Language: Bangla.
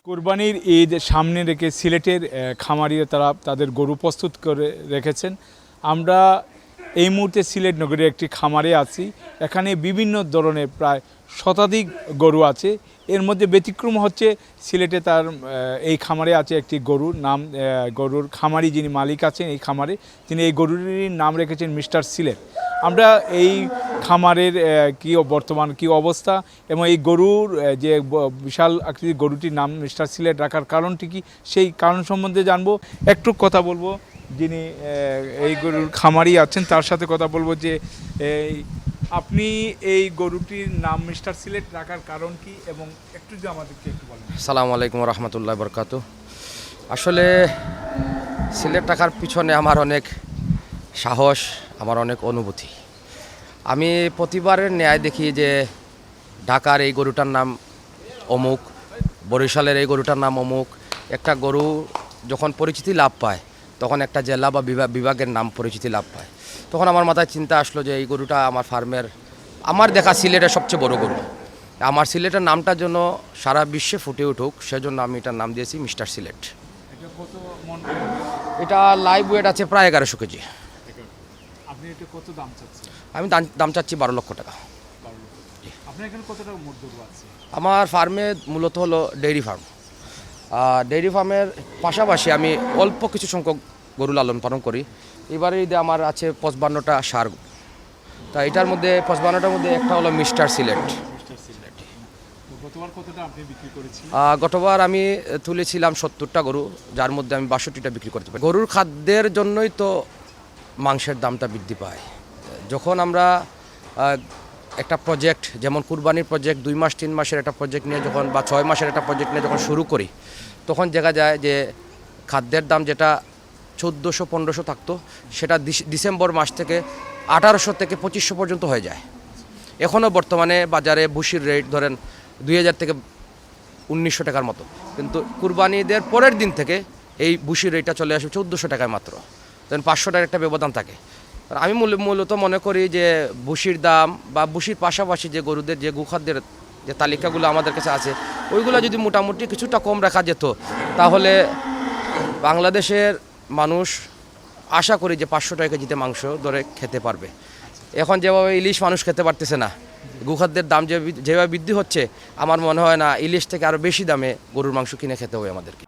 কুরবানির ঈদ সামনে রেখে সিলেটের খামারিরা তারা তাদের গরু প্রস্তুত করে রেখেছেন। আমরা এই মুহূর্তে সিলেট নগরে একটি খামারে আছি। এখানে বিভিন্ন ধরনের প্রায় শতাধিক গরু আছে। এর মধ্যে ব্যতিক্রম হচ্ছে সিলেটে তার এই খামারে আছে একটি গরুর নাম, গরুর খামারি যিনি মালিক আছেন এই খামারে, তিনি এই গরুটির নাম রেখেছেন মিস্টার সিলেট। আমরা এই খামারের বর্তমান কি অবস্থা এবং এই গরুর যে বিশাল আকৃতির গরুটির নাম মিস্টার সিলেট রাখার কারণটি কি, সেই কারণ সম্বন্ধে জানবো। একটু কথা বলবো যিনি এই গরুর খামারি আছেন তার সাথে কথা বলবো যে আপনি এই গরুটির নাম মিস্টার সিলেট রাখার কারণ কি এবং একটু যদি আমাদেরকে একটু বলেন। আসসালামু আলাইকুম রহমতুল্লাহ বরকাত। আসলে সিলেট রাখার পিছনে আমার অনেক সাহস, আমার অনেক অনুভূতি। আমি প্রতিবারের ন্যায় দেখি যে ঢাকার এই গরুটার নাম অমুক, বরিশালের এই গরুটার নাম অমুক। একটা গরু যখন পরিচিতি লাভ পায় তখন একটা জেলা বা বিভাগের নাম পরিচিতি লাভ পায়। তখন আমার মাথায় চিন্তা আসলো যে এই গরুটা আমার ফার্মের, আমার দেখা সিলেটের সবচেয়ে বড় গরু। আমার সিলেটের নামটার জন্য সারা বিশ্বে ফুটে উঠুক, সেজন্য আমি এটার নাম দিয়েছি মিস্টার সিলেট। এটা লাইভ ওয়েট আছে প্রায় 1100 কেজি। আপনি এটা কত দাম চাচ্ছেন? আমি দাম চাচ্ছি 12 লক্ষ টাকা। আপনার এখানে কত টাকা মোট গরু আছে? আমার ফার্মে মূলত হলো ডেইরি ফার্ম। ডেইরি ফার্মের পাশাপাশি আমি অল্প কিছু সংখ্যক গরু লালন পালন করি। এবারে ঈদে আমার আছে 55টা ষাঁড়। তা এটার মধ্যে 55টার মধ্যে একটা হলো মিস্টার সিলেট। গতবার কতটা আপনি বিক্রি করেছিলেন? গতবার আমি তুলেছিলাম 70টা গরু, যার মধ্যে আমি 62টা বিক্রি করতে পারি। গরুর খাদ্যের জন্যই তো মাংসের দামটা বৃদ্ধি পায়। যখন আমরা একটা প্রজেক্ট, যেমন কুরবানির প্রজেক্ট 2 মাস 3 মাসের একটা প্রজেক্ট নিয়ে যখন, বা 6 মাসের একটা প্রজেক্ট নিয়ে যখন শুরু করি, তখন দেখা যায় যে খাদ্যের দাম যেটা 1400-1500 থাকতো, সেটা ডিসেম্বর মাস থেকে 1800 থেকে 2500 পর্যন্ত হয়ে যায়। এখনও বর্তমানে বাজারে ভুসির রেট ধরেন 2000 থেকে 1900 টাকার মতো, কিন্তু কুরবানি ঈদের পরের দিন থেকে এই ভুসির রেটটা চলে আসবে 1400 টাকায় মাত্র। তখন 500 টাকার একটা ব্যবধান থাকে। আমি মূলত মনে করি যে ভুসির দাম বা ভুসির পাশাপাশি যে গরুদের যে গোখাদ্যের যে তালিকাগুলো আমাদের কাছে আছে, ওইগুলো যদি মোটামুটি কিছুটা কম রাখা যেত, তাহলে বাংলাদেশের মানুষ আশা করি যে 500 টাকা কেজিতে মাংস ধরে খেতে পারবে। এখন যেভাবে ইলিশ মানুষ খেতে পারতেছে না, গোখাদ্যের দাম যেভাবে বৃদ্ধি হচ্ছে, আমার মনে হয় না ইলিশ থেকে আরও বেশি দামে গরুর মাংস কিনে খেতে হবে আমাদেরকে।